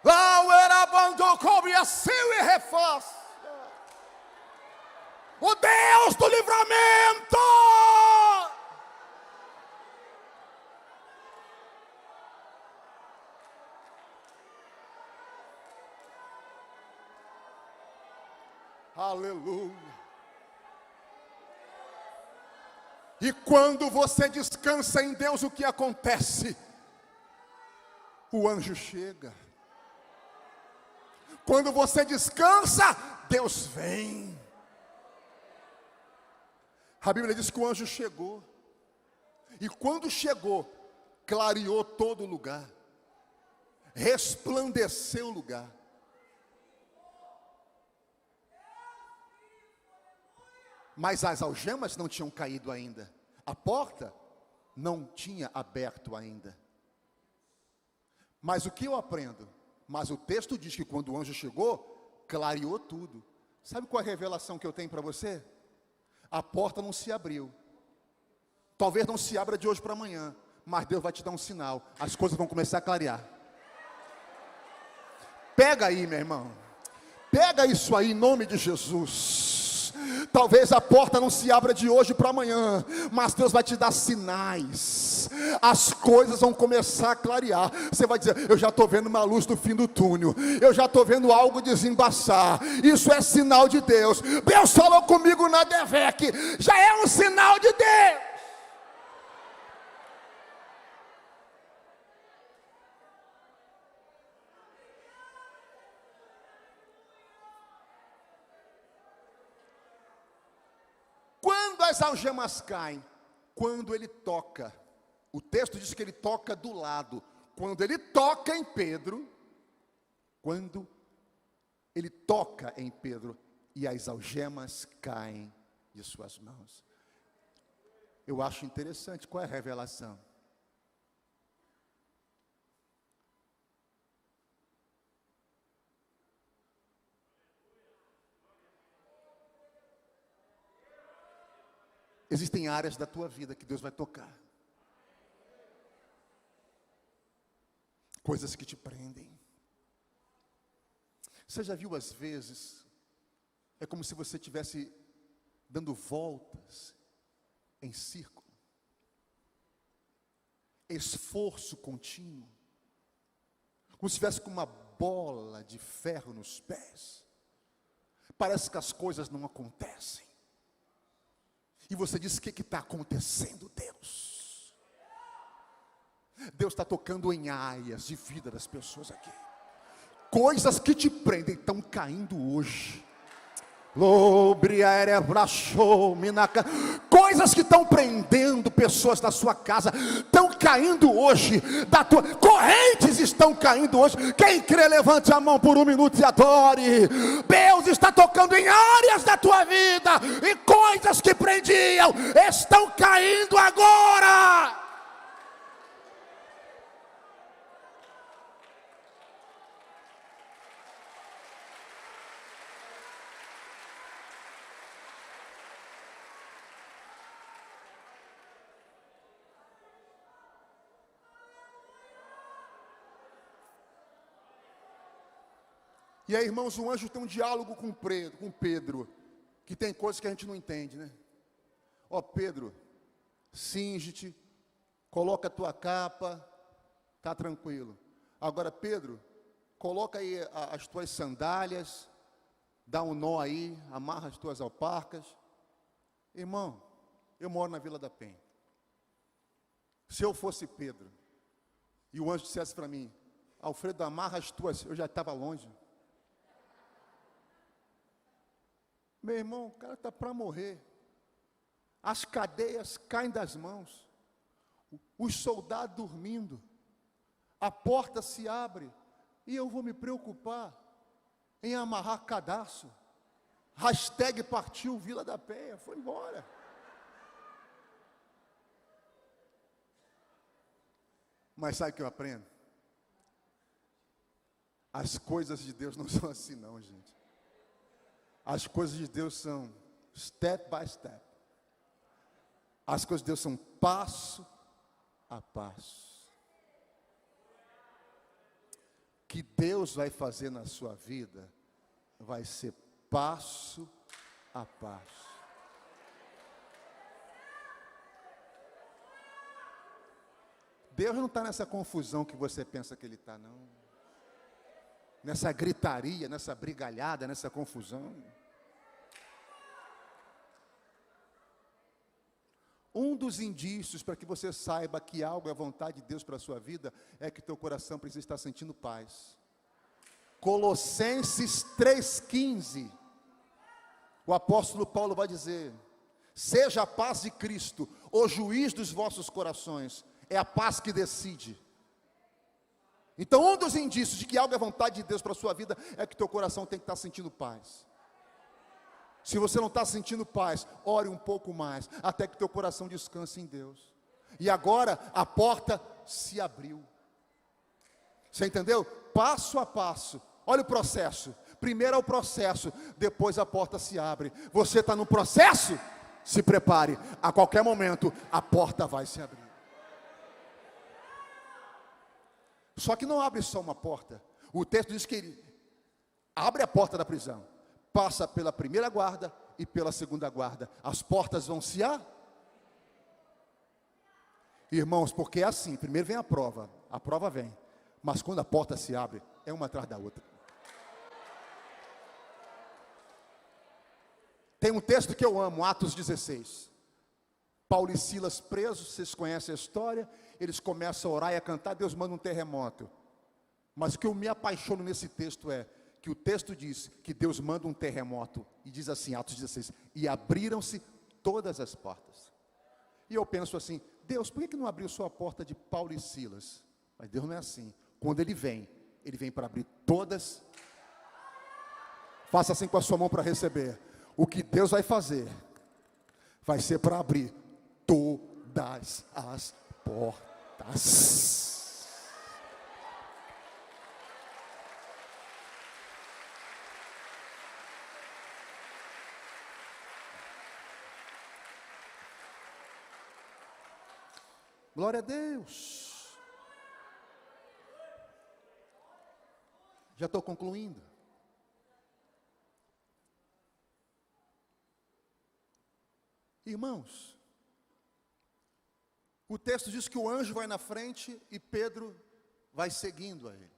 Lá era bando cobre assim e reforça. O Deus do livramento. Aleluia. E quando você descansa em Deus, o que acontece? O anjo chega. Quando você descansa, Deus vem. A Bíblia diz que o anjo chegou. E quando chegou, clareou todo o lugar. Resplandeceu o lugar. Mas as algemas não tinham caído ainda. A porta não tinha aberto ainda. Mas o que eu aprendo? Mas o texto diz que quando o anjo chegou, clareou tudo. Sabe qual é a revelação que eu tenho para você? A porta não se abriu. Talvez não se abra de hoje para amanhã, mas Deus vai te dar um sinal. As coisas vão começar a clarear. Pega aí, meu irmão. Pega isso aí em nome de Jesus. Talvez a porta não se abra de hoje para amanhã, mas Deus vai te dar sinais. As coisas vão começar a clarear. Você vai dizer: eu já estou vendo uma luz no fim do túnel, eu já estou vendo algo desembaçar. Isso é sinal de Deus. Deus falou comigo na DEVEC, já é um sinal de Deus. Quando as algemas caem, quando ele toca, o texto diz que ele toca do lado. Quando ele toca em Pedro, e as algemas caem de suas mãos. Eu acho interessante, qual é a revelação? Existem áreas da tua vida que Deus vai tocar. Coisas que te prendem. Você já viu às vezes, é como se você estivesse dando voltas em círculo. Esforço contínuo. Como se estivesse com uma bola de ferro nos pés. Parece que as coisas não acontecem. E você diz: o que está acontecendo, Deus? Deus está tocando em áreas de vida das pessoas aqui. Coisas que te prendem estão caindo hoje. Coisas que estão prendendo pessoas na sua casa estão caindo hoje correntes estão caindo hoje. Quem crê, levante a mão por um minuto e adore. Deus está tocando em áreas da tua vida, e coisas que prendiam estão caindo agora. E aí, irmãos, o anjo tem um diálogo com Pedro, que tem coisas que a gente não entende, né? Ó, Pedro, cinge-te, coloca a tua capa, tá tranquilo. Agora, Pedro, coloca aí as tuas sandálias, dá um nó aí, amarra as tuas alparcas. Irmão, eu moro na Vila da Penha. Se eu fosse Pedro, e o anjo dissesse para mim, Alfredo, amarra as tuas, eu já estava longe. Meu irmão, o cara está para morrer. As cadeias caem das mãos. Os soldados dormindo. A porta se abre. E eu vou me preocupar em amarrar cadastro. Hashtag partiu Vila da Penha. Foi embora. Mas sabe o que eu aprendo? As coisas de Deus não são assim não, gente. As coisas de Deus são step by step. As coisas de Deus são passo a passo. O que Deus vai fazer na sua vida vai ser passo a passo. Deus não está nessa confusão que você pensa que Ele está, não. Nessa gritaria, nessa brigalhada, nessa confusão. Um dos indícios para que você saiba que algo é vontade de Deus para a sua vida é que teu coração precisa estar sentindo paz. Colossenses 3,15. O apóstolo Paulo vai dizer: seja a paz de Cristo o juiz dos vossos corações. É a paz que decide. Então, um dos indícios de que algo é vontade de Deus para a sua vida é que teu coração tem que estar sentindo paz. Se você não está sentindo paz, ore um pouco mais, até que teu coração descanse em Deus. E agora, a porta se abriu. Você entendeu? Passo a passo. Olha o processo. Primeiro é o processo, depois a porta se abre. Você está no processo? Se prepare. A qualquer momento, a porta vai se abrir. Só que não abre só uma porta. O texto diz que ele abre a porta da prisão, passa pela primeira guarda e pela segunda guarda. As portas vão se abrir. Irmãos, porque é assim, primeiro vem a prova vem. Mas quando a porta se abre, é uma atrás da outra. Tem um texto que eu amo, Atos 16. Paulo e Silas presos, vocês conhecem a história. Eles começam a orar e a cantar, Deus manda um terremoto. Mas o que eu me apaixono nesse texto é que o texto diz que Deus manda um terremoto. E diz assim, Atos 16, e abriram-se todas as portas. E eu penso assim, Deus, por que não abriu só a porta de Paulo e Silas? Mas Deus não é assim. Quando Ele vem para abrir todas. Faça assim com a sua mão para receber. O que Deus vai fazer vai ser para abrir todas as portas. Glória a Deus. Já estou concluindo. Irmãos, o texto diz que o anjo vai na frente e Pedro vai seguindo a ele.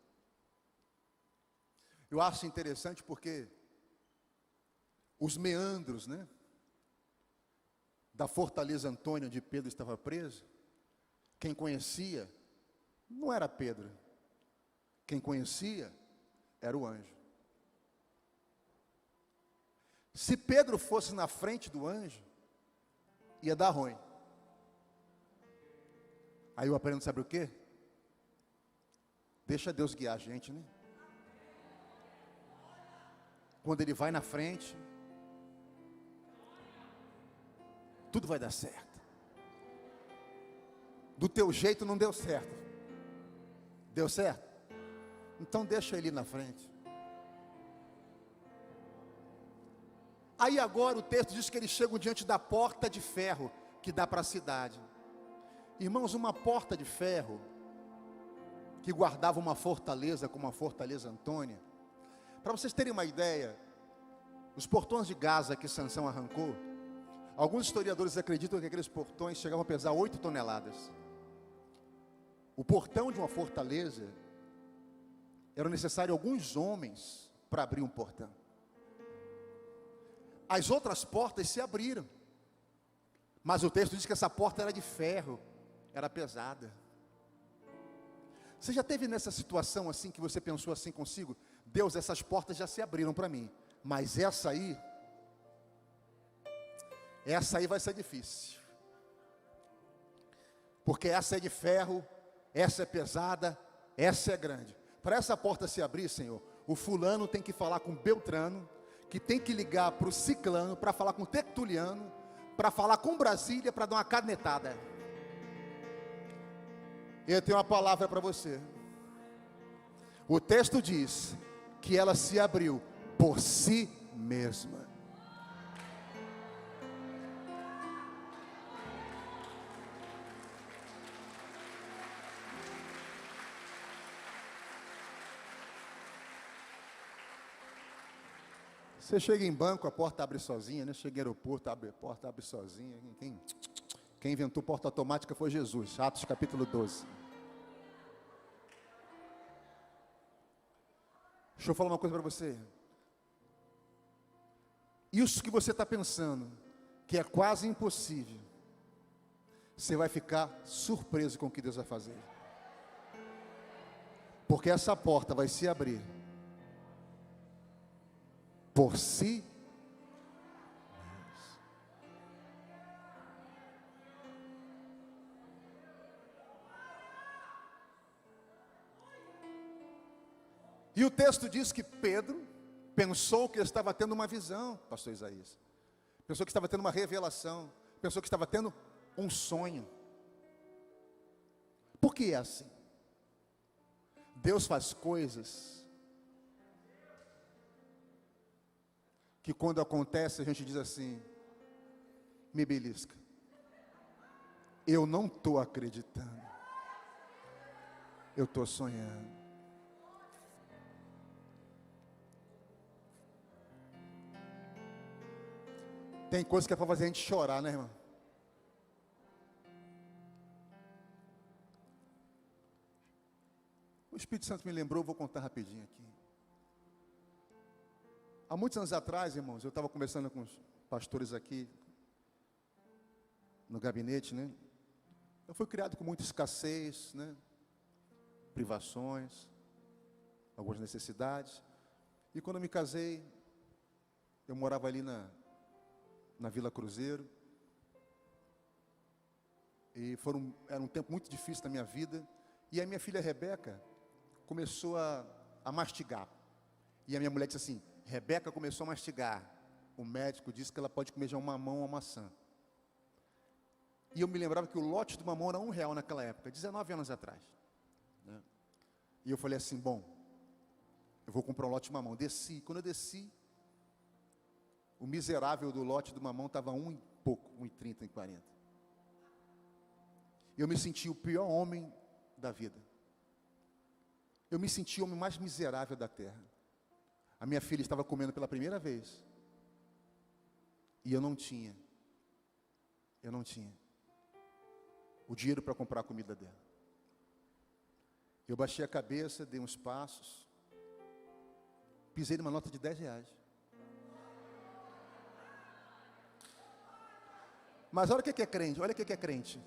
Eu acho interessante porque os meandros, né, da Fortaleza Antônia, onde Pedro estava preso, quem conhecia não era Pedro, quem conhecia era o anjo. Se Pedro fosse na frente do anjo, ia dar ruim. Aí eu aprendo, sabe o quê? Deixa Deus guiar a gente, né? Quando Ele vai na frente, tudo vai dar certo. Do teu jeito não deu certo. Deu certo? Então deixa Ele ir na frente. Aí agora o texto diz que eles chegam diante da porta de ferro que dá para a cidade. Irmãos, uma porta de ferro que guardava uma fortaleza como a fortaleza Antônia. Para vocês terem uma ideia, os portões de Gaza que Sansão arrancou, alguns historiadores acreditam que aqueles portões chegavam a pesar 8 toneladas. O portão de uma fortaleza, era necessário alguns homens para abrir um portão. As outras portas se abriram, mas o texto diz que essa porta era de ferro, era pesada. Você já teve nessa situação assim, que você pensou assim consigo: Deus, essas portas já se abriram para mim, mas essa aí vai ser difícil, porque essa é de ferro, essa é pesada, essa é grande. Para essa porta se abrir, Senhor, o fulano tem que falar com Beltrano, que tem que ligar para o ciclano, para falar com o tertuliano, para falar com Brasília, para dar uma canetada. Eu tenho uma palavra para você. O texto diz que ela se abriu por si mesma. Você chega em banco, a porta abre sozinha, né? Chega em aeroporto, a porta abre sozinha. Quem inventou porta automática foi Jesus. Atos capítulo 12. Deixa eu falar uma coisa para você. Isso que você está pensando, que é quase impossível, você vai ficar surpreso com o que Deus vai fazer. Porque essa porta vai se abrir por si mesmo. E o texto diz que Pedro pensou que estava tendo uma visão, pastor Isaías. Pensou que estava tendo uma revelação. Pensou que estava tendo um sonho. Por que é assim? Deus faz coisas que quando acontece a gente diz assim: me belisca, eu não estou acreditando, eu estou sonhando. Tem coisa que é para fazer a gente chorar, né, irmão? O Espírito Santo me lembrou, eu vou contar rapidinho aqui. Há muitos anos atrás, irmãos, eu estava conversando com os pastores aqui no gabinete, né? Eu fui criado com muita escassez, né? Privações, algumas necessidades. E quando eu me casei, eu morava ali na Vila Cruzeiro. E era um tempo muito difícil na minha vida. E a minha filha Rebeca começou a mastigar. E a minha mulher disse assim: Rebeca começou a mastigar. O médico disse que ela pode comer já um mamão ou uma maçã. E eu me lembrava que o lote do mamão era R$1 naquela época, 19 anos atrás, né? E eu falei assim: bom, eu vou comprar um lote de mamão. Desci. Quando eu desci, o miserável do lote do mamão estava um e pouco, 1,30, 1,40. Eu me senti o pior homem da vida. Eu me senti o homem mais miserável da terra. A minha filha estava comendo pela primeira vez. E eu não tinha o dinheiro para comprar a comida dela. Eu baixei a cabeça, dei uns passos, pisei numa nota de R$10. Mas olha o que é crente, olha o que é crente.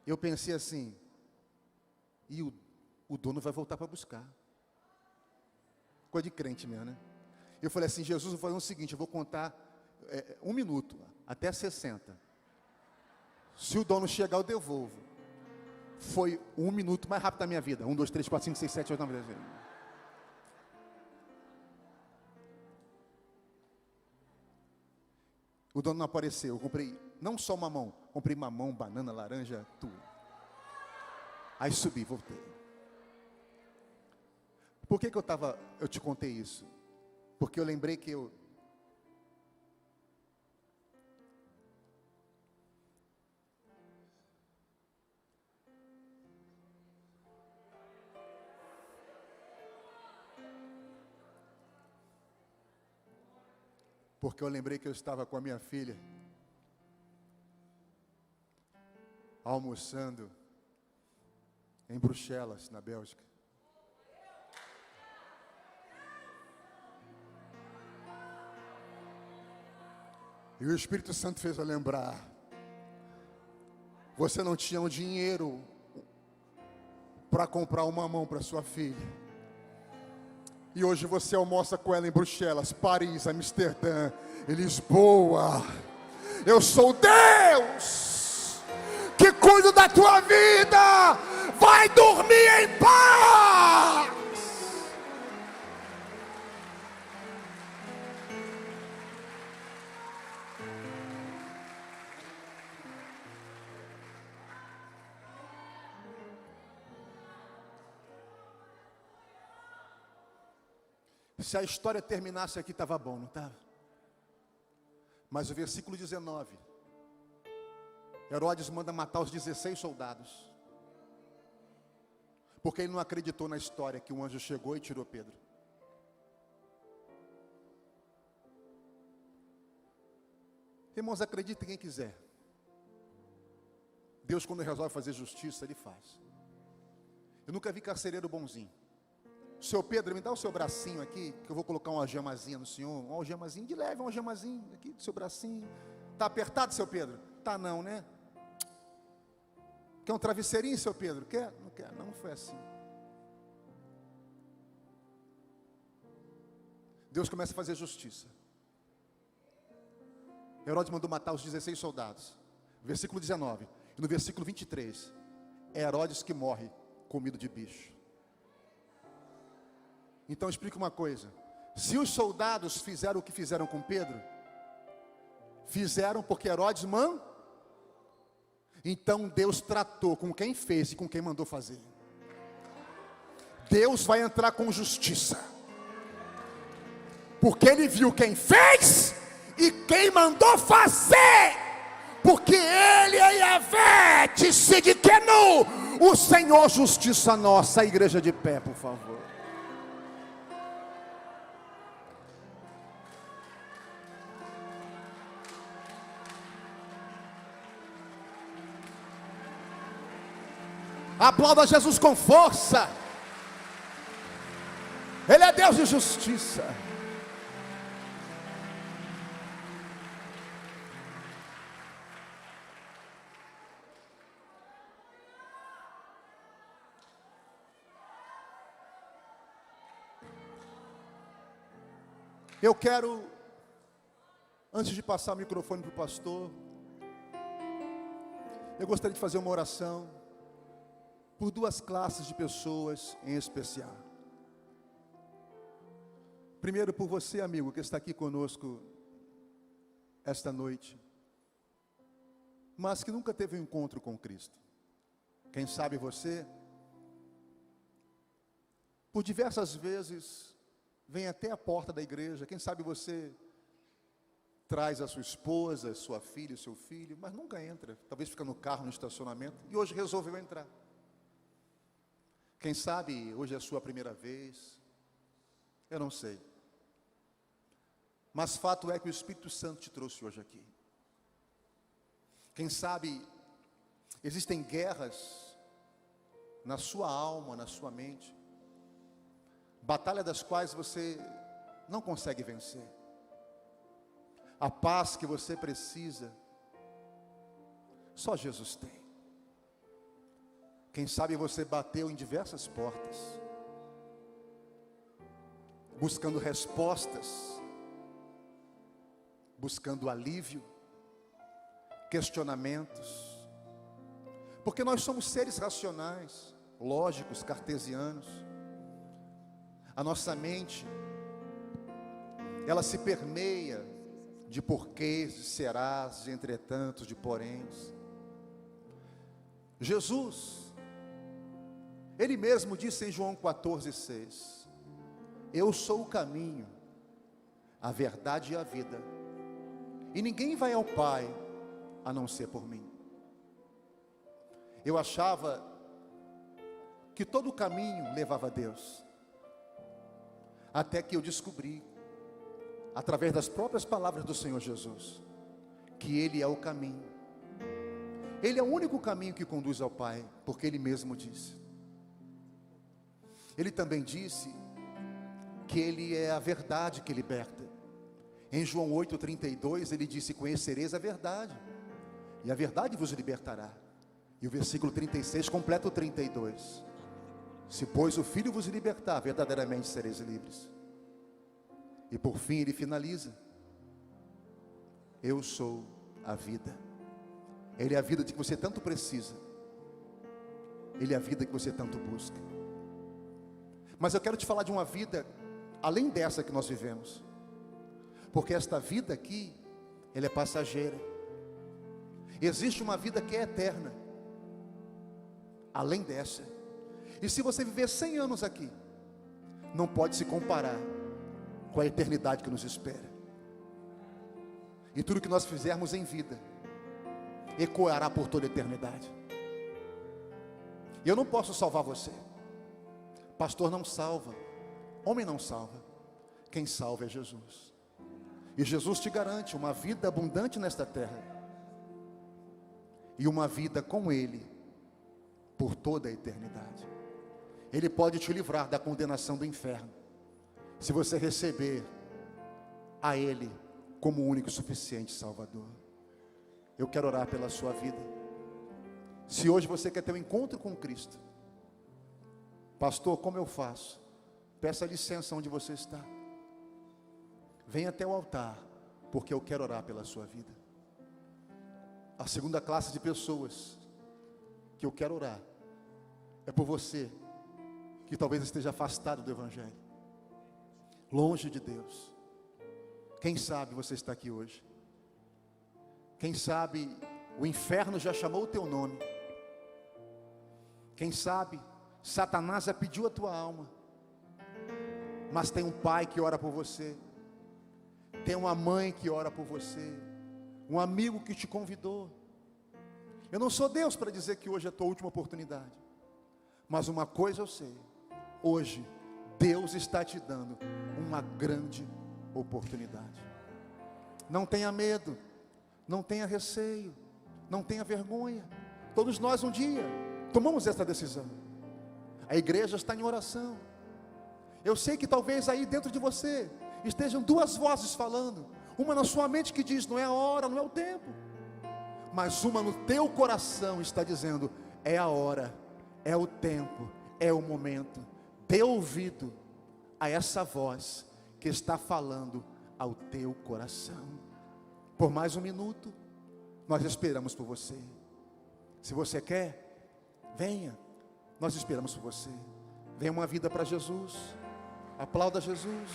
Eu pensei assim: e o dono vai voltar para buscar. Coisa de crente mesmo, né? Eu falei assim: Jesus, eu vou fazer o seguinte, eu vou contar, 1 minuto, até 60. Se o dono chegar, eu devolvo. Foi 1 minuto mais rápido da minha vida. 1, 2, 3, 4, 5, 6, 7, 8, 9, 10. O dono não apareceu. Eu comprei não só mamão, comprei mamão, banana, laranja, tudo. Aí subi, voltei. Por que eu te contei isso? Porque eu lembrei que eu estava com a minha filha, almoçando em Bruxelas, na Bélgica. E o Espírito Santo fez eu lembrar. Você não tinha um dinheiro para comprar um mamão para sua filha. E hoje você almoça com ela em Bruxelas, Paris, Amsterdã e Lisboa. Eu sou Deus que cuido da tua vida. Vai dormir em paz. Se a história terminasse aqui, estava bom, não estava? Mas o versículo 19, Herodes manda matar os 16 soldados, porque ele não acreditou na história que um anjo chegou e tirou Pedro. Irmãos, acredite quem quiser. Deus, quando resolve fazer justiça, Ele faz. Eu nunca vi carcereiro bonzinho. Seu Pedro, me dá o seu bracinho aqui, que eu vou colocar uma algemazinha no senhor. Uma algemazinha de leve, uma algemazinha aqui do seu bracinho. Está apertado, seu Pedro? Tá não, né? Quer um travesseirinho, seu Pedro? Quer? Não quer, não foi assim. Deus começa a fazer justiça. Herodes mandou matar os 16 soldados. Versículo 19. E no versículo 23, é Herodes que morre comido de bicho. Então explica uma coisa. Se os soldados fizeram o que fizeram com Pedro, fizeram porque Herodes mandou. Então Deus tratou com quem fez e com quem mandou fazer. Deus vai entrar com justiça, porque Ele viu quem fez e quem mandou fazer. Porque Ele é Yahvé, Tsidkenu, o Senhor justiça nossa. A igreja de pé, por favor. Aplauda Jesus com força. Ele é Deus de justiça. Eu quero, antes de passar o microfone para o pastor, eu gostaria de fazer uma oração por duas classes de pessoas em especial. Primeiro, por você, amigo, que está aqui conosco esta noite, mas que nunca teve um encontro com Cristo. Quem sabe você, por diversas vezes, vem até a porta da igreja. Quem sabe você traz a sua esposa, sua filha, o seu filho, mas nunca entra. Talvez fica no carro, no estacionamento, e hoje resolveu entrar. Quem sabe hoje é a sua primeira vez, eu não sei. Mas fato é que o Espírito Santo te trouxe hoje aqui. Quem sabe existem guerras na sua alma, na sua mente, batalha das quais você não consegue vencer. A paz que você precisa, só Jesus tem. Quem sabe você bateu em diversas portas, buscando respostas, buscando alívio, questionamentos, porque nós somos seres racionais, lógicos, cartesianos. A nossa mente, ela se permeia de porquês, de serás, de entretantos, de poréns. Jesus, Ele mesmo disse em João 14,6: eu sou o caminho, a verdade e a vida, e ninguém vai ao Pai a não ser por mim. Eu achava que todo o caminho levava a Deus, até que eu descobri, através das próprias palavras do Senhor Jesus, que Ele é o caminho. Ele é o único caminho que conduz ao Pai, porque Ele mesmo disse. Ele também disse que Ele é a verdade que liberta. Em João 8,32 Ele disse: conhecereis a verdade, e a verdade vos libertará. E o versículo 36 completa o 32: se pois o Filho vos libertar, verdadeiramente sereis livres. E por fim Ele finaliza: eu sou a vida. Ele é a vida de que você tanto precisa, Ele é a vida que você tanto busca. Mas eu quero te falar de uma vida além dessa que nós vivemos, porque esta vida aqui, ela é passageira. Existe uma vida que é eterna, além dessa. E se você viver 100 anos aqui, não pode se comparar com a eternidade que nos espera. E tudo que nós fizermos em vida ecoará por toda a eternidade. E eu não posso salvar você. Pastor não salva, homem não salva. Quem salva é Jesus. E Jesus te garante uma vida abundante nesta terra, e uma vida com Ele por toda a eternidade. Ele pode te livrar da condenação do inferno, se você receber a Ele como o único e suficiente Salvador. Eu quero orar pela sua vida. Se hoje você quer ter um encontro com Cristo, pastor, como eu faço? Peça licença onde você está, venha até o altar, porque eu quero orar pela sua vida. A segunda classe de pessoas que eu quero orar é por você que talvez esteja afastado do Evangelho, longe de Deus. Quem sabe você está aqui hoje. Quem sabe o inferno já chamou o teu nome. Quem sabe Satanás já pediu a tua alma, mas tem um pai que ora por você, tem uma mãe que ora por você, um amigo que te convidou. Eu não sou Deus para dizer que hoje é a tua última oportunidade, mas uma coisa eu sei: hoje Deus está te dando uma grande oportunidade. Não tenha medo, não tenha receio, não tenha vergonha. Todos nós um dia tomamos essa decisão. A igreja está em oração. Eu sei que talvez aí dentro de você estejam duas vozes falando, uma na sua mente que diz: não é a hora, não é o tempo, mas uma no teu coração está dizendo: é a hora, é o tempo, é o momento. Dê ouvido a essa voz que está falando ao teu coração. Por mais um minuto, nós esperamos por você. Se você quer, venha, nós esperamos por você. Venha uma vida para Jesus. Aplauda Jesus.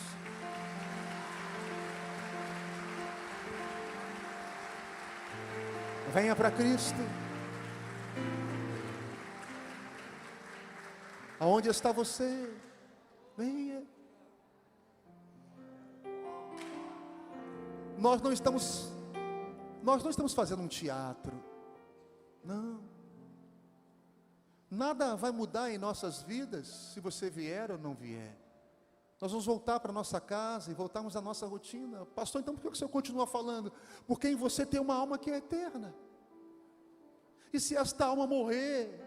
Venha para Cristo. Aonde está você? Venha. Nós não estamos fazendo um teatro. Não. Nada vai mudar em nossas vidas se você vier ou não vier. Nós vamos voltar para a nossa casa e voltarmos à nossa rotina. Pastor, então por que o senhor continua falando? Porque em você tem uma alma que é eterna. E se esta alma morrer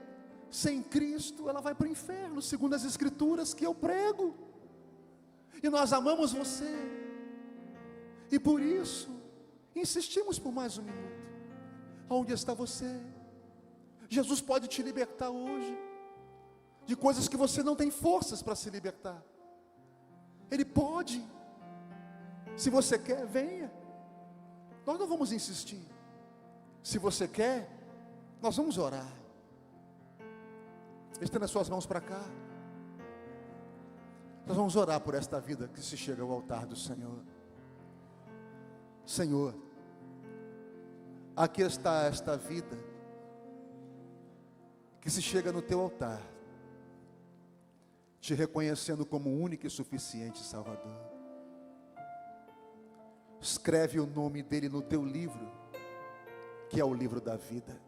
sem Cristo, ela vai para o inferno, segundo as Escrituras que eu prego. E nós amamos você, e por isso insistimos por mais um minuto. Aonde está você? Jesus pode te libertar hoje de coisas que você não tem forças para se libertar. Ele pode. Se você quer, venha. Nós não vamos insistir. Se você quer, nós vamos orar. Estenda as suas mãos para cá. Nós vamos orar por esta vida que se chega ao altar do Senhor. Senhor, aqui está esta vida que se chega no teu altar, te reconhecendo como único e suficiente Salvador. Escreve o nome dele no teu livro, que é o livro da vida.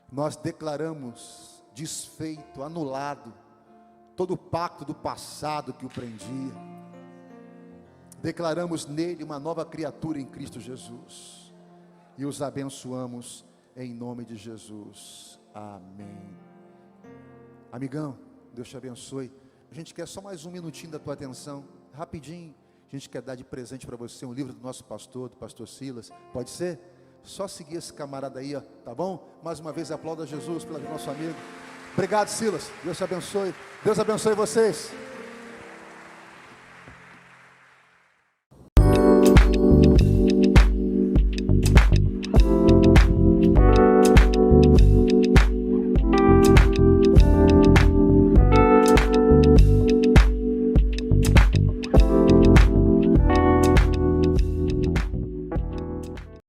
Nós declaramos desfeito, anulado, todo o pacto do passado que o prendia. Declaramos nele uma nova criatura em Cristo Jesus. E os abençoamos em nome de Jesus. Amém. Amigão, Deus te abençoe. A gente quer só mais um minutinho da tua atenção, rapidinho. A gente quer dar de presente para você um livro do nosso pastor, do pastor Silas. Pode ser? Só seguir esse camarada aí, ó, tá bom? Mais uma vez aplauda Jesus pelo nosso amigo. Obrigado, Silas. Deus te abençoe. Deus abençoe vocês.